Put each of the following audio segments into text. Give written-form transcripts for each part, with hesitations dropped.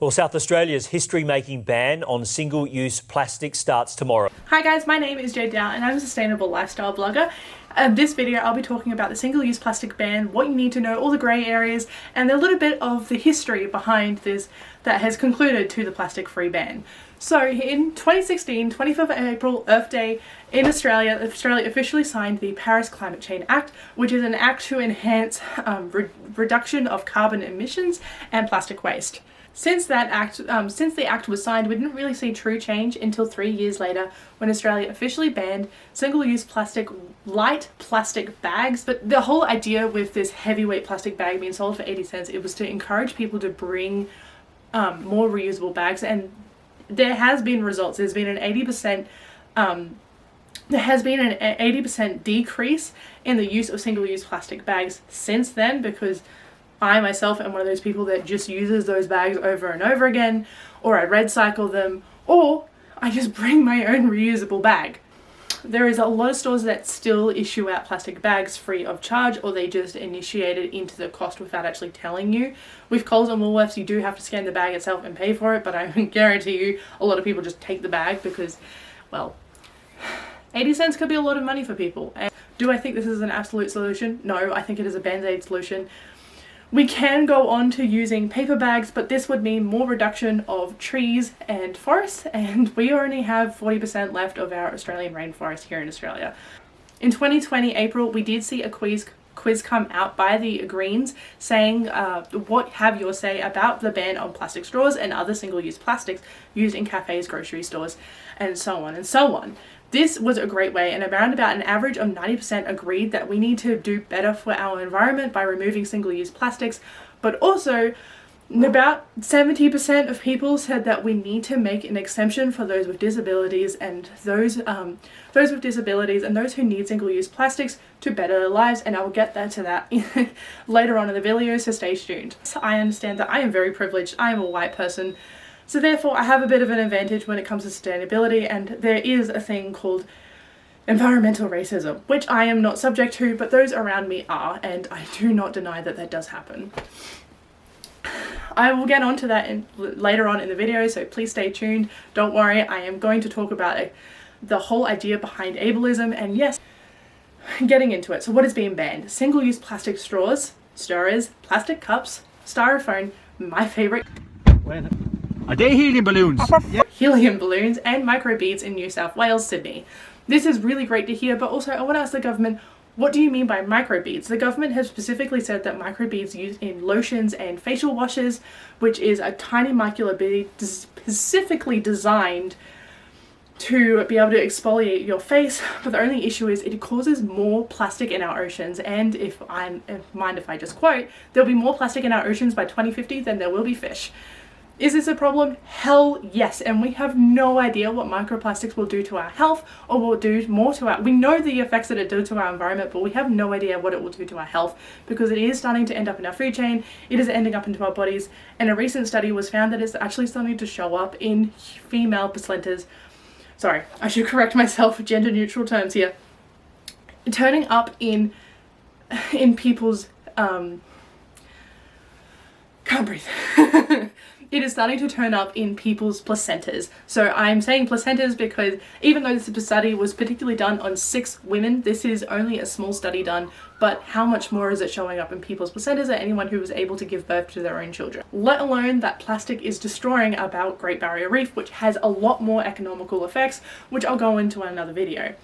Well, South Australia's history-making ban on single-use plastic starts tomorrow. Hi guys, my name is Jade Dow and I'm a sustainable lifestyle blogger. In this video I'll be talking about the single-use plastic ban, what you need to know, all the grey areas, and a little bit of the history behind this that has concluded to the plastic-free ban. So in 2016, 25th of April, Earth Day, in Australia officially signed the Paris Climate Change Act, which is an act to enhance reduction of carbon emissions and plastic waste. Since the act was signed, we didn't really see true change until 3 years later when Australia officially banned single-use light plastic bags. But the whole idea with this heavyweight plastic bag being sold for 80 cents, it was to encourage people to bring more reusable bags, and there has been results. There's been an 80% decrease in the use of single-use plastic bags since then, because I myself am one of those people that just uses those bags over and over again, or I red cycle them, or I just bring my own reusable bag. There is a lot of stores that still issue out plastic bags free of charge, or they just initiate it into the cost without actually telling you. With Coles and Woolworths, you do have to scan the bag itself and pay for it, but I guarantee you a lot of people just take the bag because, well, 80 cents could be a lot of money for people. And do I think this is an absolute solution? No, I think it is a band-aid solution. We can go on to using paper bags, but this would mean more reduction of trees and forests, and we only have 40% left of our Australian rainforest here in Australia. In 2020 April, we did see a quiz come out by the Greens saying what have your say about the ban on plastic straws and other single-use plastics used in cafes, grocery stores, and so on and so on. This was a great way, and around about an average of 90% agreed that we need to do better for our environment by removing single-use plastics, but also about 70% of people said that we need to make an exemption for those with disabilities and those with disabilities and those who need single-use plastics to better their lives, and I will get to that later on in the video, so stay tuned. So I understand that I am very privileged. I am a white person, so therefore I have a bit of an advantage when it comes to sustainability, and there is a thing called environmental racism, which I am not subject to, but those around me are, and I do not deny that that does happen. I will get onto that later on in the video, so please stay tuned. Don't worry, I am going to talk about the whole idea behind ableism, and yes, getting into it. So what is being banned? Single-use plastic straws, stirrers, plastic cups, styrofoam, my favourite, are they helium balloons? Helium balloons, and microbeads in New South Wales, Sydney. This is really great to hear, but also I want to ask the government, what do you mean by microbeads? The government has specifically said that microbeads used in lotions and facial washes, which is a tiny molecular bead specifically designed to be able to exfoliate your face, but the only issue is it causes more plastic in our oceans, and if I just quote, there'll be more plastic in our oceans by 2050 than there will be fish. Is this a problem? Hell yes, and we have no idea what microplastics will do to our health, or will do more to our... We know the effects that it does to our environment, but we have no idea what it will do to our health, because it is starting to end up in our food chain, it is ending up into our bodies, and a recent study was found that it's actually starting to show up in female placentas. Sorry, I should correct myself, gender neutral terms here. Turning up in people's... can't breathe. It is starting to turn up in people's placentas. So I'm saying placentas because even though this study was particularly done on 6 women, this is only a small study done, but how much more is it showing up in people's placentas or anyone who was able to give birth to their own children? Let alone that plastic is destroying our Great Barrier Reef, which has a lot more economical effects, which I'll go into in another video.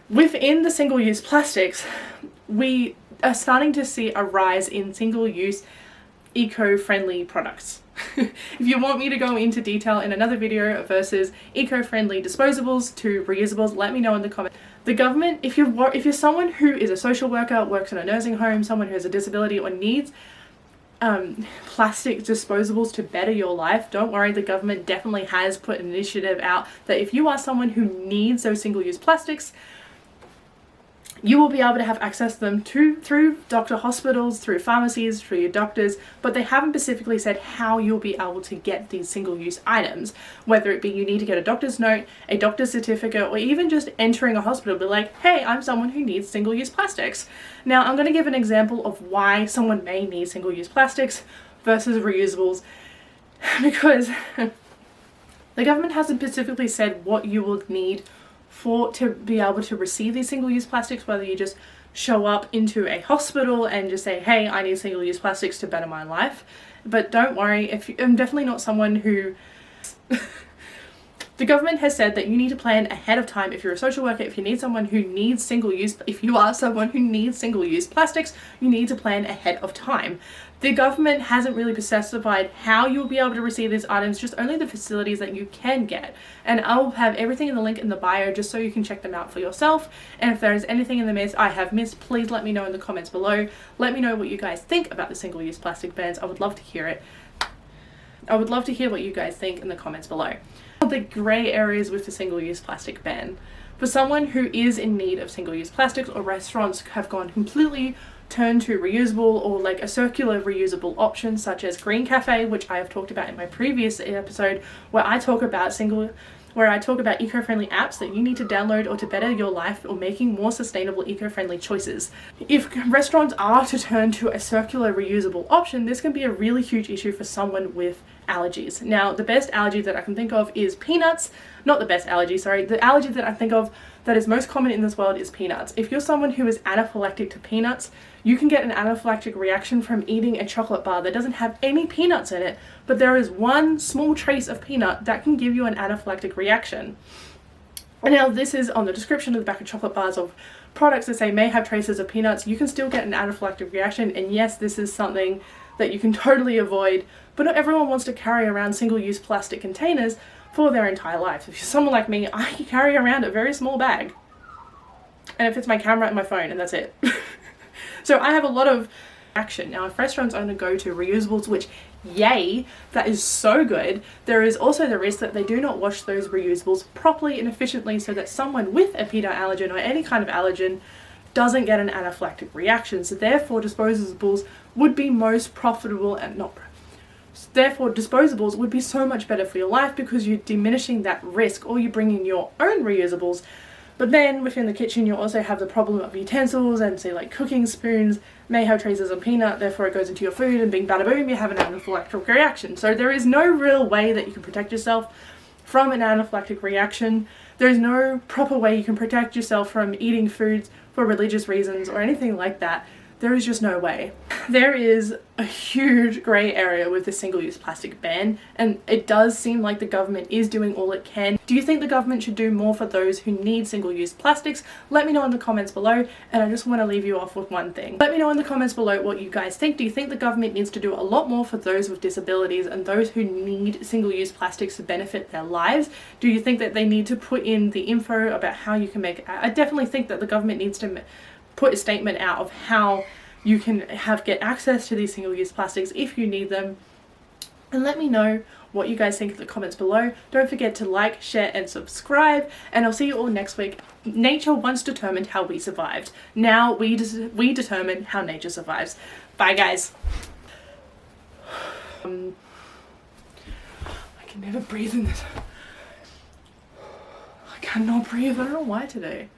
Within the single-use plastics, we are starting to see a rise in single-use eco-friendly products. If you want me to go into detail in another video versus eco-friendly disposables to reusables, let me know in the comments. The government, if you're someone who is a social worker, works in a nursing home, someone who has a disability or needs plastic disposables to better your life, don't worry, the government definitely has put an initiative out that if you are someone who needs those single-use plastics, you will be able to have access to them through doctor hospitals, through pharmacies, through your doctors, but they haven't specifically said how you'll be able to get these single-use items, whether it be you need to get a doctor's note, a doctor's certificate, or even just entering a hospital, be like, hey, I'm someone who needs single-use plastics. Now, I'm going to give an example of why someone may need single-use plastics versus reusables because the government hasn't specifically said what you will need to be able to receive these single-use plastics, whether you just show up into a hospital and just say, hey, I need single-use plastics to better my life. But don't worry, I'm definitely not someone who the government has said that you need to plan ahead of time. If you're a social worker, if you need someone who needs single-use, if you are someone who needs single-use plastics, you need to plan ahead of time. The government hasn't really specified how you'll be able to receive these items, just only the facilities that you can get. And I'll have everything in the link in the bio just so you can check them out for yourself. And if there is anything in the miss I have missed, please let me know in the comments below. Let me know what you guys think about the single-use plastic bans. I would love to hear it. I would love to hear what you guys think in the comments below. The grey areas with the single-use plastic ban. For someone who is in need of single-use plastics, or restaurants have gone completely turned to reusable or like a circular reusable option, such as Green Cafe, which I have talked about in my previous episode, where I talk about eco-friendly apps that you need to download or to better your life or making more sustainable eco-friendly choices. If restaurants are to turn to a circular reusable option, this can be a really huge issue for someone with allergies. Now, the best allergy that I can think of is peanuts. Not the best allergy, sorry. The allergy that I think of that is most common in this world is peanuts. If you're someone who is anaphylactic to peanuts, you can get an anaphylactic reaction from eating a chocolate bar that doesn't have any peanuts in it, but there is one small trace of peanut that can give you an anaphylactic reaction. And now this is on the description of the back of chocolate bars of products that say may have traces of peanuts. You can still get an anaphylactic reaction, and yes, this is something that you can totally avoid, but not everyone wants to carry around single-use plastic containers for their entire life. If you're someone like me, I carry around a very small bag, and it fits my camera and my phone, and that's it. So I have a lot of action. Now, if restaurants only go to reusables, which, yay, that is so good, there is also the risk that they do not wash those reusables properly and efficiently so that someone with a peanut allergen or any kind of allergen doesn't get an anaphylactic reaction. So therefore, disposables would be most profitable and therefore disposables would be so much better for your life because you're diminishing that risk, or you're bringing your own reusables. But then within the kitchen, you also have the problem of utensils, and say like cooking spoons may have traces of peanut, therefore it goes into your food, and bing bada boom, you have an anaphylactic reaction. So there is no real way that you can protect yourself from an anaphylactic reaction. There is no proper way you can protect yourself from eating foods for religious reasons or anything like that. There is just no way. There is a huge grey area with the single-use plastic ban, and it does seem like the government is doing all it can. Do you think the government should do more for those who need single-use plastics? Let me know in the comments below, and I just want to leave you off with one thing. Let me know in the comments below what you guys think. Do you think the government needs to do a lot more for those with disabilities and those who need single-use plastics to benefit their lives? Do you think that they need to put in the info about how you can make... I definitely think that the government needs to put a statement out of how you can get access to these single-use plastics if you need them. And let me know what you guys think in the comments below. Don't forget to like, share and subscribe, and I'll see you all next week. Nature once determined how we survived. Now we determine how nature survives. Bye guys. I can never breathe in this. I cannot breathe. I don't know why today.